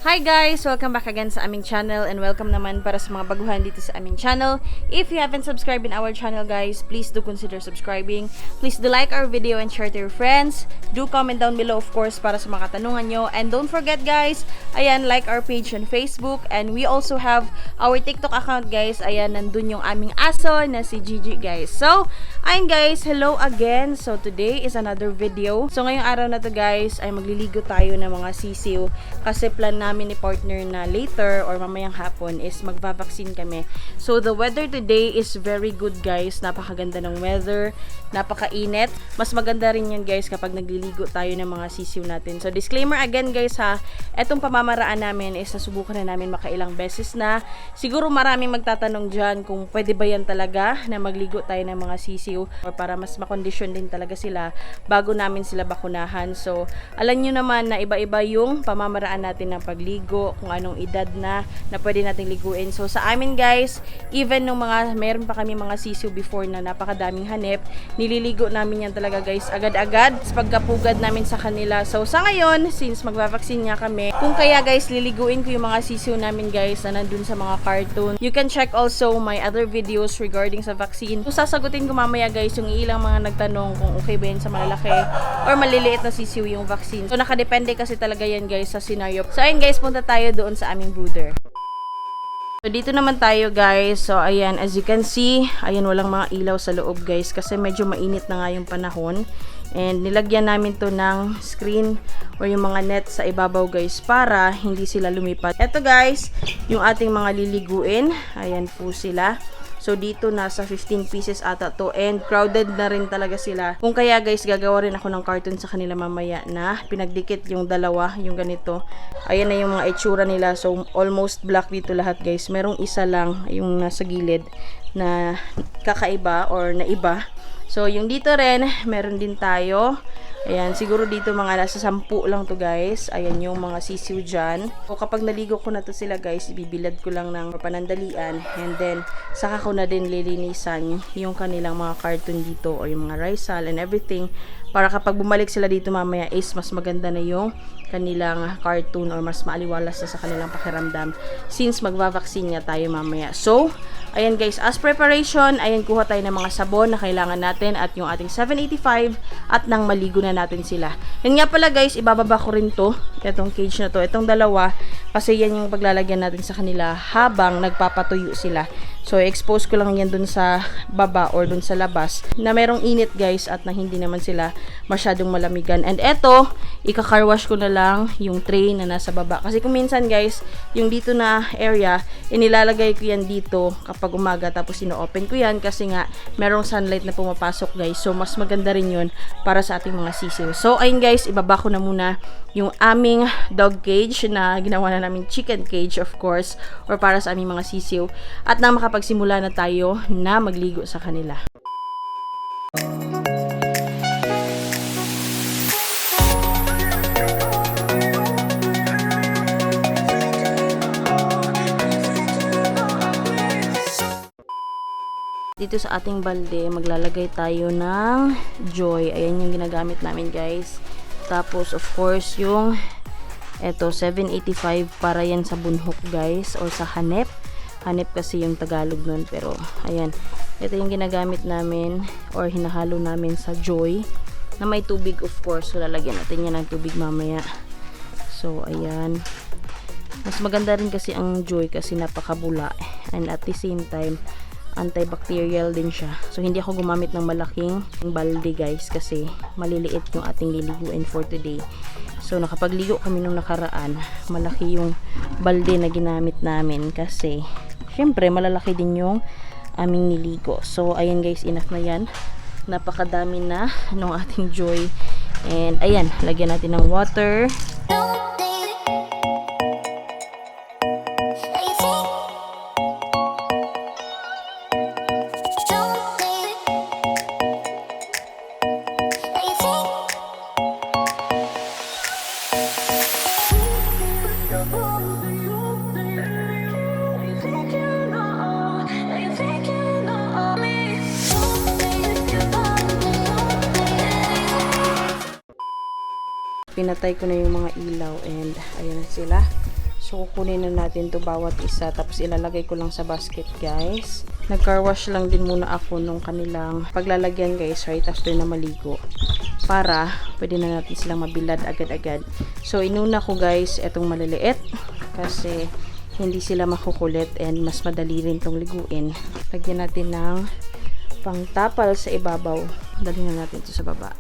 Hi guys! Welcome back again sa aming channel and welcome naman para sa mga baguhan dito sa aming channel. If you haven't subscribed in our channel guys, please do consider subscribing. Please do like our video and share to your friends. Do comment down below of course para sa mga katanungan nyo. And don't forget guys, ayan, like our page on Facebook. And we also have our TikTok account guys. Ayan, nandun yung aming aso na si Gigi guys. So, ayan guys, hello again. So today is another video. So ngayong araw na to guys, ay magliligo tayo ng mga sisiw. Kasi plan namin ni partner na later or mamayang hapon is magva-vaccine kami. So the weather today is very good guys. Napakaganda ng weather, napakainit. Mas maganda rin yan guys kapag nagliligo tayo ng mga sisiw natin. So disclaimer again guys ha, etong pamamaraan namin is nasubukan na namin makailang beses na. Siguro maraming magtatanong dyan kung pwede ba yan talaga na magligo tayo ng mga sisiw or para mas makondisyon din talaga sila bago namin sila bakunahan. So alam nyo naman na iba-iba yung pamamaraan natin ng pagligo, kung anong edad na pwede nating liguin. So sa amin guys, even nung meron pa kami mga sisiw before na napakadaming hanep, nililigo namin yan talaga guys agad-agad sa pagkapugad namin sa kanila. So sa ngayon, since magva-vaccine nga kami, kung kaya guys liliguin ko yung mga sisiw namin guys na nandun sa mga cartoon. You can check also my other videos regarding sa vaccine. So sasagutin ko mamaya guys yung ilang mga nagtanong kung okay ba yan sa malalaki or maliliit na sisiw yung vaccine. So nakadepende kasi talaga yan guys sa scenario. So ayun guys, punta tayo doon sa aming brooder. So dito naman tayo guys. So ayan, as you can see, ayan, walang mga ilaw sa loob guys kasi medyo mainit na nga yung panahon. And nilagyan namin to ng screen or yung mga net sa ibabaw guys para hindi sila lumipat. Eto guys, yung ating mga liliguin. Ayan po sila. So dito nasa 15 pieces ata to and crowded na rin talaga sila. Kung kaya guys, gagawa rin ako ng carton sa kanila mamaya na pinagdikit yung dalawa, yung ganito. Ayan na yung mga itsura nila. So almost black dito lahat guys. Merong isa lang yung nasa gilid na kakaiba or naiba. So yung dito rin, meron din tayo. Ayan, siguro dito mga nasa 10 lang to guys. Ayan yung mga sisiw dyan. So kapag naligo ko na to sila guys, ibibilad ko lang ng panandalian. And then, saka ko na din lilinisan yung kanilang mga carton dito o yung mga risal and everything. Para kapag bumalik sila dito mamaya is mas maganda na yung kanilang cartoon or mas maaliwalas na sa kanilang pakiramdam since magva-vaccine nga tayo mamaya. So, ayan guys, as preparation, ayan kuha tayo ng mga sabon na kailangan natin at yung ating 785 at nang maligo na natin sila. Yan nga pala guys, ibababa ko rin to, itong cage na to, itong dalawa, kasi yan yung paglalagyan natin sa kanila habang nagpapatuyo sila. So, expose ko lang yan dun sa baba or dun sa labas na merong init guys at na hindi naman sila masyadong malamigan. And eto, ika-car wash ko na lang yung tray na nasa baba. Kasi kung minsan guys, yung dito na area, inilalagay ko yan dito kapag umaga tapos ino-open ko yan kasi nga merong sunlight na pumapasok guys. So, mas maganda rin yun para sa ating mga sisiw. So, ayun guys, ibaba ko na muna yung aming dog cage na ginawa na namin chicken cage of course or para sa aming mga sisiw at na makapagsimula na tayo na magligo sa kanila. Dito sa ating balde, maglalagay tayo ng Joy. Ayan yung ginagamit namin guys. Tapos of course yung eto 785 para yan sa bunhok guys or sa hanep. Hanep kasi yung Tagalog nun, pero ayan, ito yung ginagamit namin or hinahalo namin sa Joy na may tubig of course. So lalagyan natin yan ng tubig mamaya. So ayan, mas maganda rin kasi ang Joy kasi napakabula and at the same time antibacterial din siya. So hindi ako gumamit ng malaking balde guys kasi maliliit yung ating liliguin for today. So nakapagligo kami nung nakaraan, malaki yung balde na ginamit namin kasi syempre malalaki din yung aming niligo. So ayan guys, enough na yan. Napakadami na ng ating Joy. And ayan, lagyan natin ng water. Pinatay ko na yung mga ilaw and ayan na sila. So, kukunin na natin to bawat isa. Tapos, ilalagay ko lang sa basket, guys. Nag-car wash lang din muna ako nung kanilang paglalagyan, guys, right after na maligo. Para, pwede na natin silang mabilad agad-agad. So, inuna ko, guys, etong maliliit. Kasi, hindi sila makukulit and mas madali rin tong liguin. Lagyan natin ng pangtapal sa ibabaw. Dali na natin ito sa baba.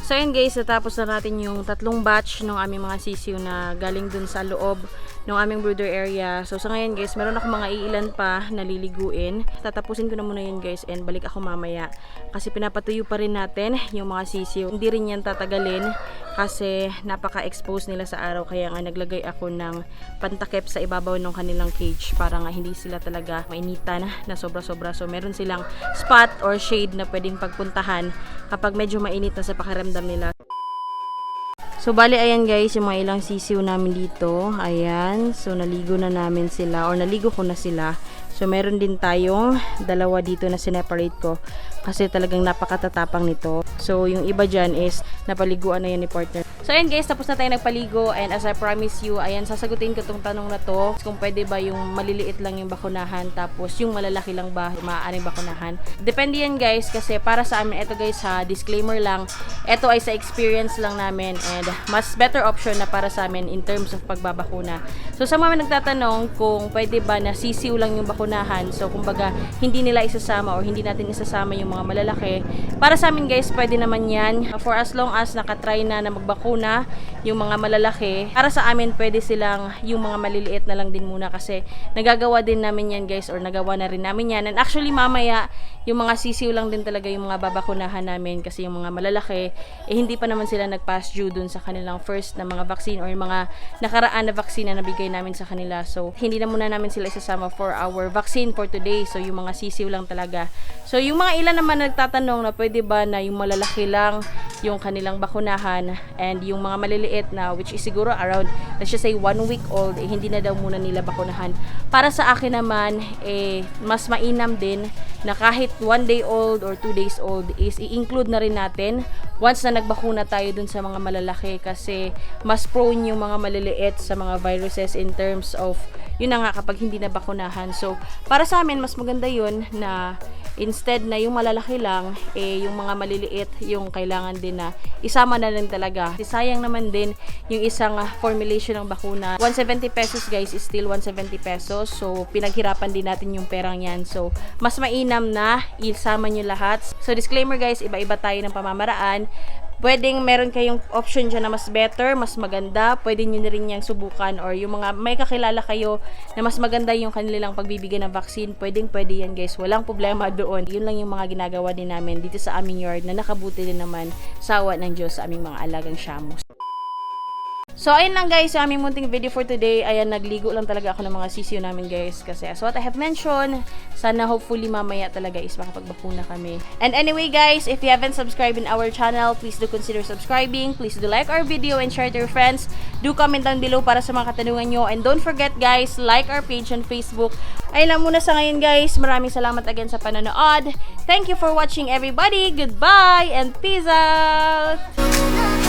So yun guys, natapos na natin yung tatlong batch ng aming mga sisiw na galing dun sa loob ng aming brooder area. So sa ngayon guys, meron ako mga iilan pa na liliguin. Tatapusin ko na muna yun guys and balik ako mamaya. Kasi pinapatuyo pa rin natin yung mga sisiw. Hindi rin yan tatagalin kasi napaka-expose nila sa araw. Kaya nga naglagay ako ng pantakip sa ibabaw ng kanilang cage para nga hindi sila talaga mainitan na sobra-sobra. So meron silang spot or shade na pwedeng pagpuntahan kapag medyo mainit na sa pakiramdam nila. So bali ayan guys, yung mga ilang sisiw namin dito. Ayan, so naligo na namin sila or naligo ko na sila. So meron din tayong dalawa dito na sineparate ko kasi talagang napakatatapang nito. So yung iba dyan is napaliguan na yan ni partner. So ayan guys, tapos na tayo nagpaligo and as I promise you, ayan sasagutin ko tong tanong na to kung pwede ba yung maliliit lang yung bakunahan tapos yung malalaki lang ba maaaring bakunahan. Depende yan guys kasi para sa amin, ito guys ha, disclaimer lang, ito ay sa experience lang namin and mas better option na para sa amin in terms of pagbabakuna. So sa mga nagtatanong kung pwede ba na sisiw lang yung bakunahan, so kumbaga hindi nila isasama or hindi natin isasama yung mga malalaki, para sa amin guys pwede naman yan for as long as nakatry na magbakuna yung mga malalaki. Para sa amin pwede silang yung mga maliliit na lang din muna kasi nagagawa din namin yan guys or nagawa na rin namin yan and actually mamaya yung mga sisiw lang din talaga yung mga babakunahan namin kasi yung mga malalaki hindi pa naman sila nag-pass due dun sa kanilang first na mga vaccine or yung mga nakaraan na vaccine na nabigay namin sa kanila. So hindi na muna namin sila isasama for our vaccine for today. So yung mga sisiw lang talaga. So yung mga ilan naman nagtatanong na pwede ba na yung malalaki lang yung kanilang bakunahan and yung mga maliliit na which is siguro around let's just say 1 week old hindi na daw muna nila bakunahan. Para sa akin naman mas mainam din na kahit 1 day old or 2 days old is i-include na rin natin once na nagbakuna tayo dun sa mga malalaki kasi mas prone yung mga maliliit sa mga viruses in terms of yun na nga kapag hindi na bakunahan. So para sa amin mas maganda yun na Instead na yung malalaki lang, yung mga maliliit, yung kailangan din na isama na lang talaga. Sayang naman din yung isang formulation ng bakuna. 170 pesos guys is still 170 pesos. So, pinaghirapan din natin yung perang yan. So, mas mainam na isama nyo lahat. So, disclaimer guys, iba-iba tayo ng pamamaraan. Pwedeng meron kayong option dyan na mas better, mas maganda. Pwede nyo na rin yung subukan or yung mga may kakilala kayo na mas maganda yung kanilang pagbibigay ng vaccine. Pwede yan guys. Walang problema doon. Yun lang yung mga ginagawa din namin dito sa aming yard na nakabuti din naman sa awa ng Diyos sa aming mga alagang shamus. So, ayun lang guys, yung aming munting video for today. Ayan, nagligo lang talaga ako ng mga sisiyo namin guys. Kasi as what I have mentioned, sana hopefully mamaya talaga is makapagbakuna kami. And anyway guys, if you haven't subscribed in our channel, please do consider subscribing. Please do like our video and share to your friends. Do comment down below para sa mga katanungan nyo. And don't forget guys, like our page on Facebook. Ayun lang muna sa ngayon guys. Maraming salamat again sa panonood. Thank you for watching everybody. Goodbye and peace out!